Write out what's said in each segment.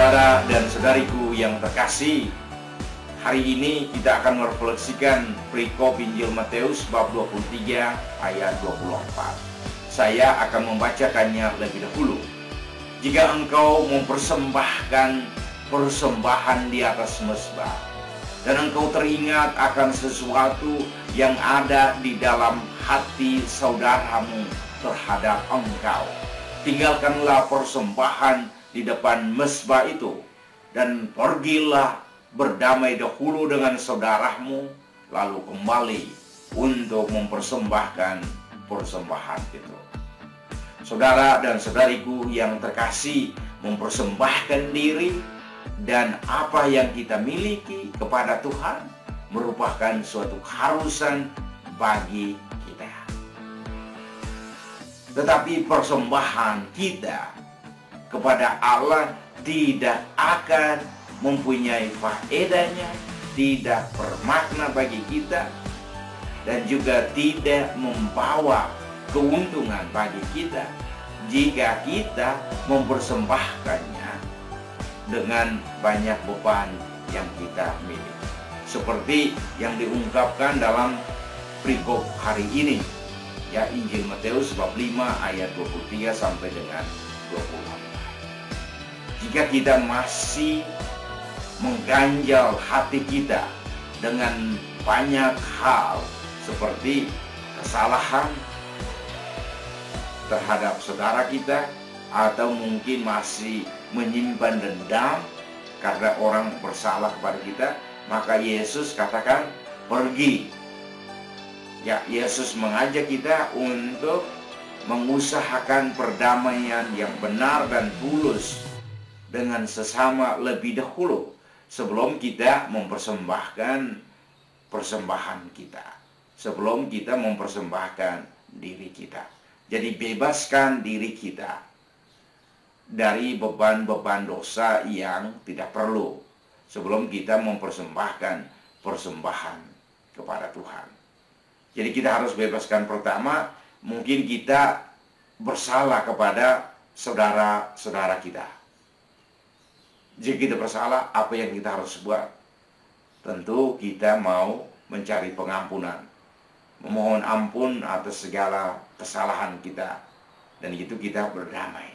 Saudara dan saudariku yang terkasih, hari ini kita akan merefleksikan perikop Injil Matius bab 23 ayat 24. Saya akan membacakannya lebih dahulu. Jika engkau mempersembahkan persembahan di atas mezbah, dan engkau teringat akan sesuatu yang ada di dalam hati saudaramu terhadap engkau, tinggalkanlah persembahan di depan mezbah itu, dan pergilah berdamai dahulu dengan saudaramu, lalu kembali untuk mempersembahkan persembahan itu. Saudara dan saudariku yang terkasih, mempersembahkan diri dan apa yang kita miliki kepada Tuhan merupakan suatu keharusan bagi kita. Tetapi persembahan kita kepada Allah tidak akan mempunyai faedahnya, tidak bermakna bagi kita, dan juga tidak membawa keuntungan bagi kita jika kita mempersembahkannya dengan banyak beban yang kita miliki. Seperti yang diungkapkan dalam perikop hari ini, ya, Injil Matius bab 5 ayat 23 sampai dengan 24. Jika kita masih mengganjal hati kita dengan banyak hal seperti kesalahan terhadap saudara kita, atau mungkin masih menyimpan dendam karena orang bersalah kepada kita, maka Yesus katakan pergi. Ya, Yesus mengajak kita untuk mengusahakan perdamaian yang benar dan tulus dengan sesama lebih dahulu sebelum kita mempersembahkan persembahan kita, sebelum kita mempersembahkan diri kita. Jadi bebaskan diri kita dari beban-beban dosa yang tidak perlu sebelum kita mempersembahkan persembahan kepada Tuhan. Jadi kita harus bebaskan pertama, mungkin kita bersalah kepada saudara-saudara kita. Jika kita bersalah, apa yang kita harus buat? Tentu kita mau mencari pengampunan, memohon ampun atas segala kesalahan kita, dan itu kita berdamai.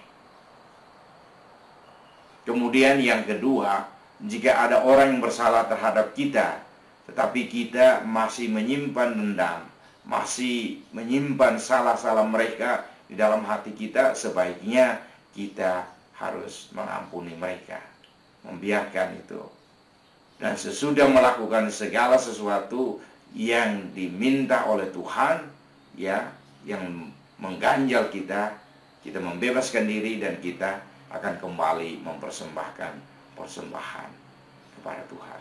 Kemudian yang kedua, jika ada orang yang bersalah terhadap kita, tetapi kita masih menyimpan dendam, masih menyimpan salah-salah mereka di dalam hati kita, sebaiknya kita harus mengampuni mereka, membiarkan itu. Dan sesudah melakukan segala sesuatu yang diminta oleh Tuhan, ya, yang mengganjal kita, kita membebaskan diri dan kita akan kembali mempersembahkan persembahan kepada Tuhan.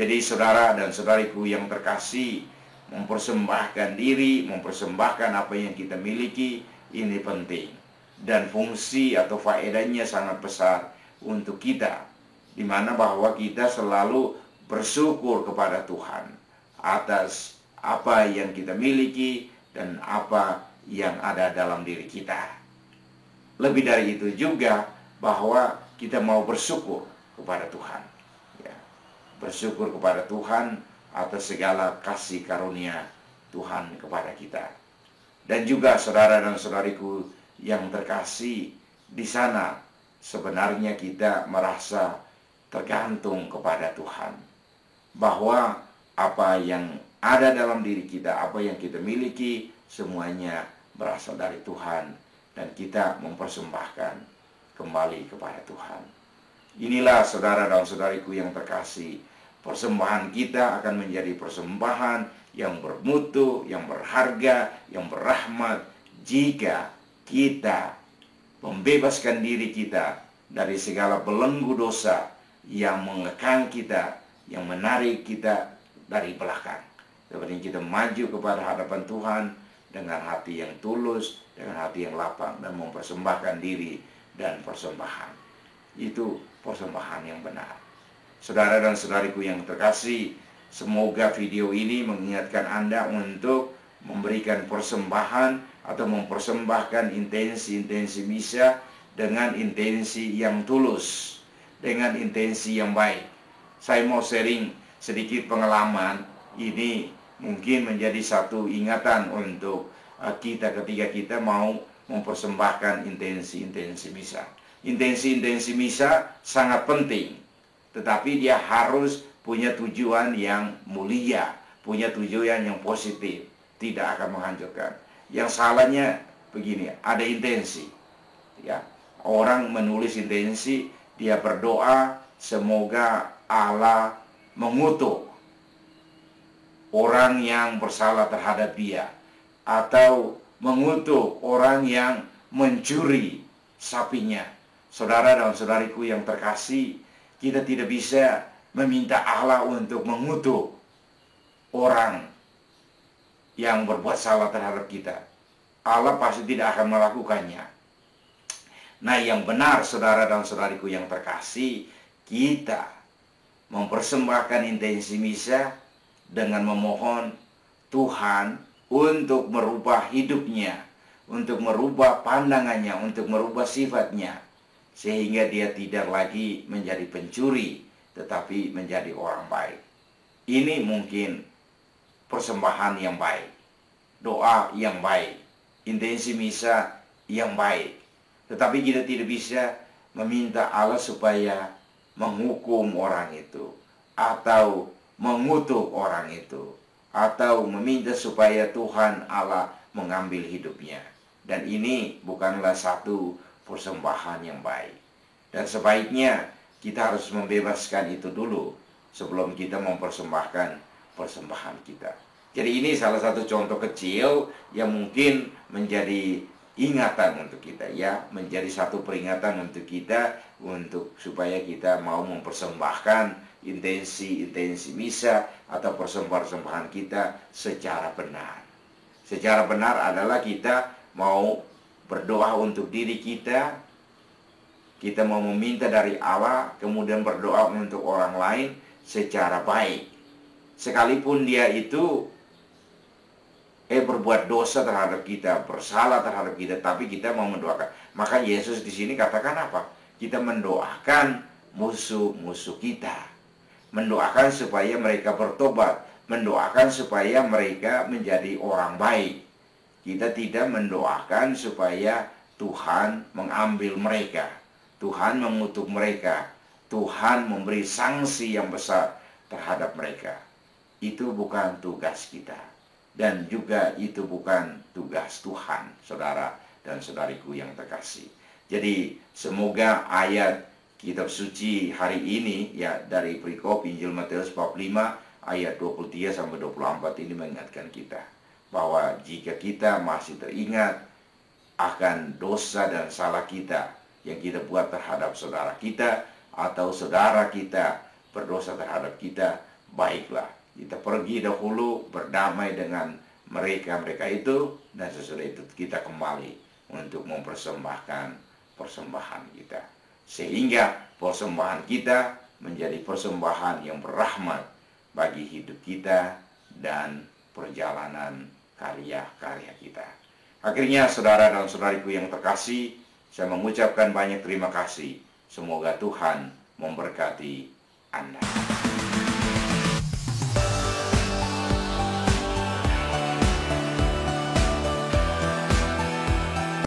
Jadi saudara dan saudariku yang terkasih, mempersembahkan diri, mempersembahkan apa yang kita miliki, ini penting. Dan fungsi atau faedahnya sangat besar untuk kita, di mana bahwa kita selalu bersyukur kepada Tuhan atas apa yang kita miliki dan apa yang ada dalam diri kita. Lebih dari itu juga, bahwa kita mau bersyukur kepada Tuhan, ya, bersyukur kepada Tuhan atas segala kasih karunia Tuhan kepada kita. Dan juga saudara dan saudariku yang terkasih, di sana sebenarnya kita merasa tergantung kepada Tuhan, bahwa apa yang ada dalam diri kita, apa yang kita miliki, semuanya berasal dari Tuhan, dan kita mempersembahkan kembali kepada Tuhan. Inilah saudara dan saudariku yang terkasih, persembahan kita akan menjadi persembahan yang bermutu, yang berharga, yang berrahmat jika kita membebaskan diri kita dari segala belenggu dosa yang mengekang kita, yang menarik kita dari belakang. Seperti kita maju kepada hadapan Tuhan dengan hati yang tulus, dengan hati yang lapang, dan mempersembahkan diri dan persembahan. Itu persembahan yang benar. Saudara dan saudariku yang terkasih, semoga video ini mengingatkan Anda untuk memberikan persembahan atau mempersembahkan intensi-intensi misa dengan intensi yang tulus, dengan intensi yang baik. Saya mau sharing sedikit pengalaman, ini mungkin menjadi satu ingatan untuk kita ketika kita mau mempersembahkan intensi-intensi misa. Intensi-intensi misa sangat penting, tetapi dia harus punya tujuan yang mulia, punya tujuan yang positif, tidak akan menghancurkan. Yang salahnya begini, ada intensi. Ya, orang menulis intensi, dia berdoa semoga Allah mengutuk orang yang bersalah terhadap dia, atau mengutuk orang yang mencuri sapinya. Saudara dan saudariku yang terkasih, kita tidak bisa meminta Allah untuk mengutuk orang yang berbuat salah terhadap kita. Allah pasti tidak akan melakukannya. Nah, yang benar saudara dan saudariku yang terkasih, kita mempersembahkan intensi misa dengan memohon Tuhan untuk merubah hidupnya, untuk merubah pandangannya, untuk merubah sifatnya, sehingga dia tidak lagi menjadi pencuri, tetapi menjadi orang baik. Ini mungkin persembahan yang baik, doa yang baik, intensi misa yang baik. Tetapi kita tidak bisa meminta Allah supaya menghukum orang itu, atau mengutuk orang itu, atau meminta supaya Tuhan Allah mengambil hidupnya. Dan ini bukanlah satu persembahan yang baik. Dan sebaiknya kita harus membebaskan itu dulu sebelum kita mempersembahkan persembahan kita. Jadi ini salah satu contoh kecil yang mungkin menjadi ingatan untuk kita, ya, menjadi satu peringatan untuk kita, untuk supaya kita mau mempersembahkan intensi misa atau persembahan kita secara benar. Secara benar adalah kita mau berdoa untuk diri kita, kita mau meminta dari Allah, kemudian berdoa untuk orang lain secara baik. Sekalipun dia itu berbuat dosa terhadap kita, bersalah terhadap kita, tapi kita mau mendoakan. Maka Yesus di sini katakan apa? Kita mendoakan musuh-musuh kita, mendoakan supaya mereka bertobat, mendoakan supaya mereka menjadi orang baik. Kita tidak mendoakan supaya Tuhan mengambil mereka, Tuhan mengutuk mereka, Tuhan memberi sanksi yang besar terhadap mereka. Itu bukan tugas kita. Dan juga itu bukan tugas Tuhan, saudara dan saudariku yang terkasih. Jadi semoga ayat kitab suci hari ini, ya, dari perikop Injil Matius bab 5 ayat 23 sampai 24 ini mengingatkan kita bahwa jika kita masih teringat akan dosa dan salah kita yang kita buat terhadap saudara kita, atau saudara kita berdosa terhadap kita, baiklah kita pergi dahulu berdamai dengan mereka itu, dan sesudah itu kita kembali untuk mempersembahkan persembahan kita, sehingga persembahan kita menjadi persembahan yang berrahmat bagi hidup kita dan perjalanan karya-karya kita. Akhirnya saudara dan saudariku yang terkasih, saya mengucapkan banyak terima kasih. Semoga Tuhan memberkati Anda.